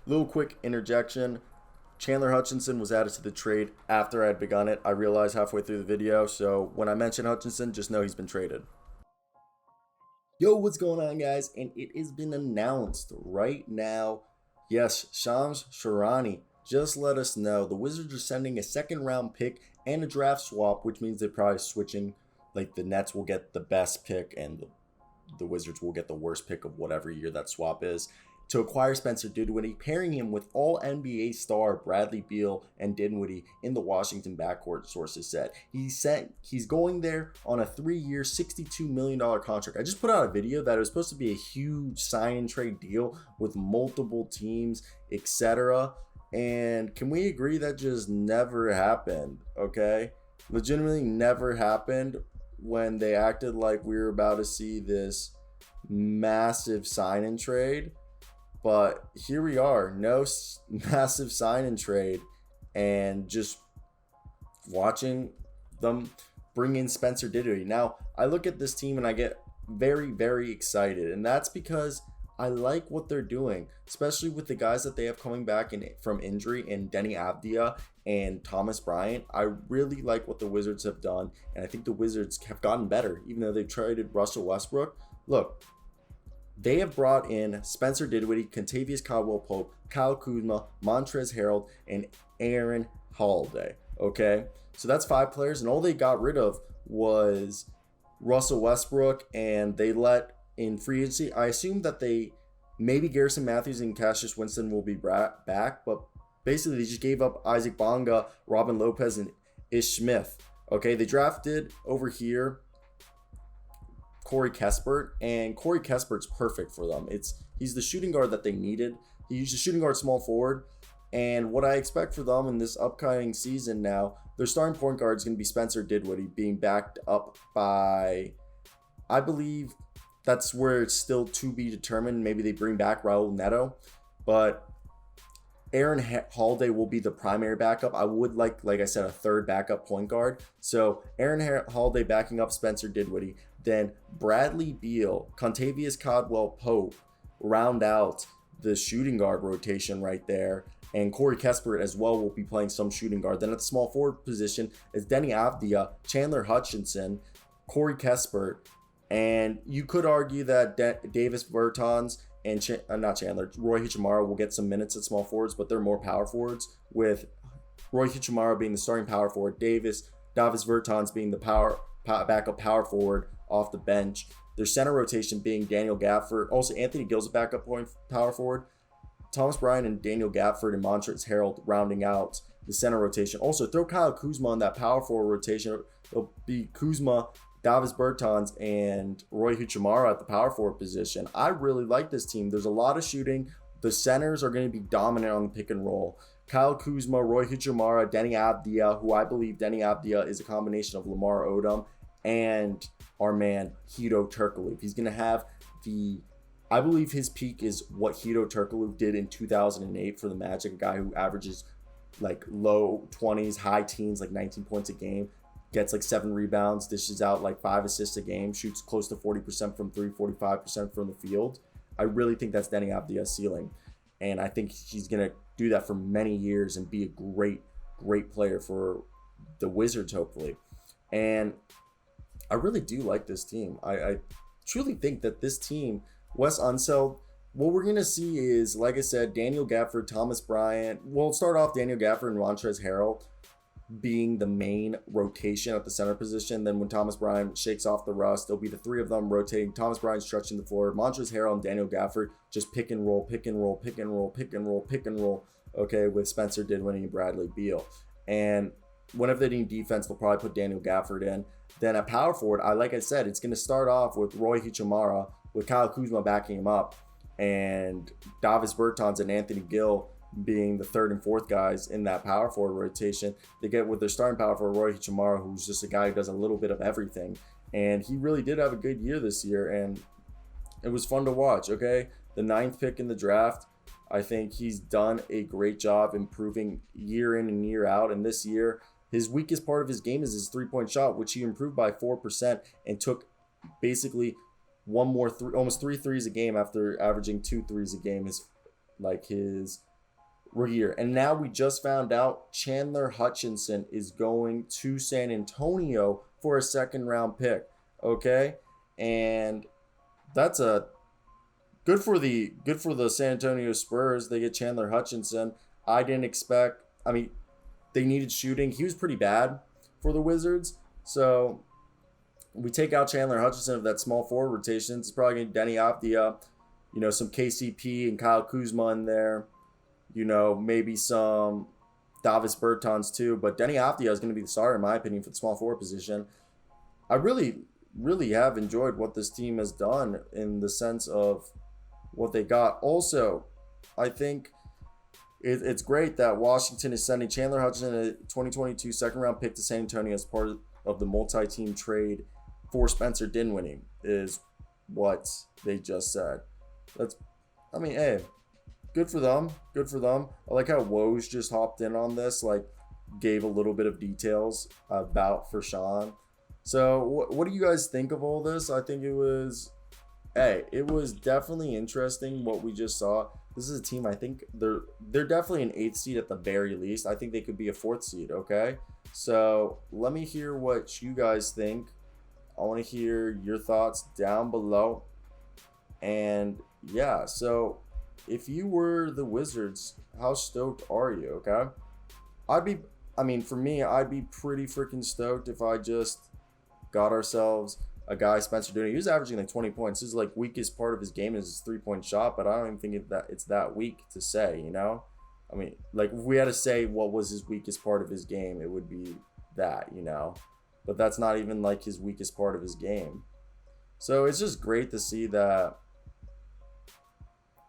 Little quick interjection. Chandler Hutchison was added to the trade after I had begun it. I realized halfway through the video, so when I mention Hutchison, just know he's been traded. Yo, what's going on, guys? And it has been announced right now. Yes, Shams Charania just let us know the Wizards are sending a second-round pick and a draft swap, which means they're probably switching. Like, the Nets will get the best pick and the Wizards will get the worst pick of whatever year that swap is, to acquire Spencer Dinwiddie, pairing him with all NBA star Bradley Beal and Dinwiddie in the Washington backcourt, sources said. He's going there on a 3-year, $62 million contract. I just put out a video that it was supposed to be a huge sign and trade deal with multiple teams, etc. And can we agree that just never happened, okay? Legitimately never happened when they acted like we were about to see this massive sign and trade. But here we are, no massive sign and trade, and just watching them bring in Spencer Dinwiddie. Now, I look at this team and I get very, very excited, and that's because I like what they're doing, especially with the guys that they have coming back from injury in Denny Avdia and Thomas Bryant. I really like what the Wizards have done, and I think the Wizards have gotten better, even though they've traded Russell Westbrook. Look, they have brought in Spencer Dinwiddie, Kentavious Caldwell-Pope, Kyle Kuzma, Montrezl Harrell, and Aaron Holiday. Okay, so that's 5 players, and all they got rid of was Russell Westbrook, and they let in free agency. I assume that maybe Garrison Matthews and Cassius Winston will be back, but basically they just gave up Isaac Bonga, Robin Lopez, and Ish Smith. Okay, they drafted over here Corey Kispert, and Corey Kispert's perfect for them. He's the shooting guard that they needed. He's a shooting guard, small forward, and what I expect for them in this upcoming season now, their starting point guard is going to be Spencer Dinwiddie, being backed up by, I believe that's where it's still to be determined. Maybe they bring back Raul Neto, but Aaron Holiday will be the primary backup. I would like I said, a third backup point guard. So Aaron Holiday backing up Spencer Dinwiddie. Then Bradley Beal, Kentavious Caldwell-Pope round out the shooting guard rotation right there. And Corey Kispert as well will be playing some shooting guard. Then at the small forward position is Denny Avdia, Chandler Hutchison, Corey Kispert. And you could argue that Davis Bertans and Roy Hachimura will get some minutes at small forwards, but they're more power forwards, with Roy Hachimura being the starting power forward, Davis Bertans being the backup power forward off the bench. Their center rotation being Daniel Gafford. Also, Anthony Gill's a backup power forward. Thomas Bryant and Daniel Gafford and Montrezl Harrell rounding out the center rotation. Also, throw Kyle Kuzma on that power forward rotation. It'll be Kuzma, Davis Bertans, and Roy Hachimura at the power forward position. I really like this team. There's a lot of shooting. The centers are going to be dominant on the pick and roll. Kyle Kuzma, Roy Hachimura, Denny Avdia, who I believe Denny Avdia is a combination of Lamar Odom and our man Hedo Turkoglu. He's going to have I believe his peak is what Hedo Turkoglu did in 2008 for the Magic, a guy who averages like low 20s, high teens, like 19 points a game, gets like 7 rebounds, dishes out like 5 assists a game, shoots close to 40% from 3, 45% from the field. I really think that's Denny Avdia's ceiling. And I think he's going to do that for many years and be a great, great player for the Wizards, hopefully. And I really do like this team. I truly think that this team, Wes Unseld, what we're going to see is, like I said, Daniel Gafford, Thomas Bryant. We'll start off Daniel Gafford and Montrezl Harrell being the main rotation at the center position. Then when Thomas Bryant shakes off the rust, there'll be the 3 of them rotating. Thomas Bryant stretching the floor. Montrezl Harrell and Daniel Gafford just pick and roll, pick and roll, pick and roll, pick and roll, pick and roll. Okay, with Spencer Dinwiddie and Bradley Beal. And whenever they need defense, they'll probably put Daniel Gafford in. Then at power forward, like I said, it's going to start off with Roy Hachimura, with Kyle Kuzma backing him up, and Davis Bertans and Anthony Gill being the 3rd and 4th guys in that power forward rotation. They get with their starting power forward, Roy Hachimura, who's just a guy who does a little bit of everything. And he really did have a good year this year, and it was fun to watch, okay? The 9th pick in the draft, I think he's done a great job improving year in and year out. And this year, his weakest part of his game is his 3-point shot, which he improved by 4% and took basically almost 3 threes a game after averaging 2 threes a game. His we're here. And now we just found out Chandler Hutchison is going to San Antonio for a second round pick. Okay? And that's a good for the San Antonio Spurs. They get Chandler Hutchison. I didn't expect, I mean, they needed shooting. He was pretty bad for the Wizards. So we take out Chandler Hutchison of that small forward rotation. It's probably going to be Denny Avdia, some KCP and Kyle Kuzma in there. Maybe some Davis Bertans too. But Denny Avdia is going to be the starter, in my opinion, for the small forward position. I really, really have enjoyed what this team has done in the sense of what they got. Also, I think it's great that Washington is sending Chandler Hutchison, a 2022 second-round pick, to San Antonio as part of the multi-team trade for Spencer Dinwiddie, is what they just said. Hey, good for them. Good for them. I like how Woj just hopped in on this, gave a little bit of details about for Sean. So what do you guys think of all this? I think it was definitely interesting what we just saw. This is a team, I think they're definitely an 8th seed at the very least. I think they could be a 4th seed, okay? So let me hear what you guys think. I want to hear your thoughts down below. And yeah, so if you were the Wizards, how stoked are you, okay? For me, I'd be pretty freaking stoked if I just got ourselves a guy, Spencer Dinwiddie. He was averaging 20 points. His weakest part of his game is his 3-point shot, but I don't even think it's that weak to say, if we had to say what was his weakest part of his game, it would be that, But that's not even his weakest part of his game. So it's just great to see that.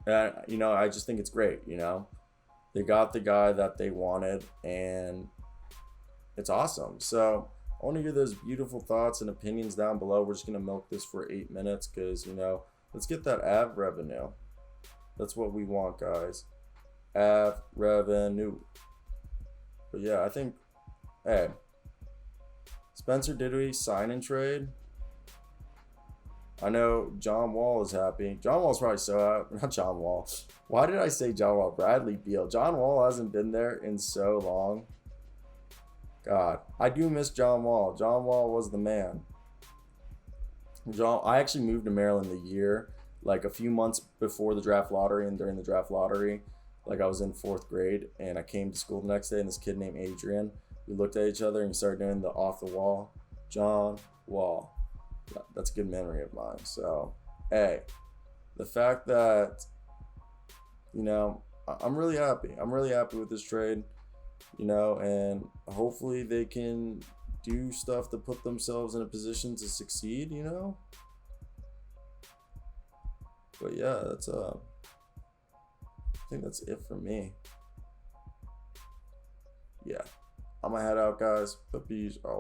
I just think it's great, They got the guy that they wanted, and it's awesome. So I want to hear those beautiful thoughts and opinions down below. We're just going to milk this for 8 minutes because, let's get that AV revenue. That's what we want, guys. AV revenue. But yeah, I think, Spencer Dinwiddie sign and trade. I know John Wall is happy. John Wall's probably so happy. Not John Wall. Why did I say John Wall? Bradley Beal. John Wall hasn't been there in so long. God, I do miss John Wall. John Wall was the man. I actually moved to Maryland the year, a few months before the draft lottery and during the draft lottery. I was in 4th grade, and I came to school the next day, and this kid named Adrian, we looked at each other and started doing the off the wall. John Wall. That's a good memory of mine. So, the fact that, I'm really happy. I'm really happy with this trade, and hopefully they can do stuff to put themselves in a position to succeed, But yeah, I think that's it for me. Yeah. I'm gonna head out, guys. But peace out.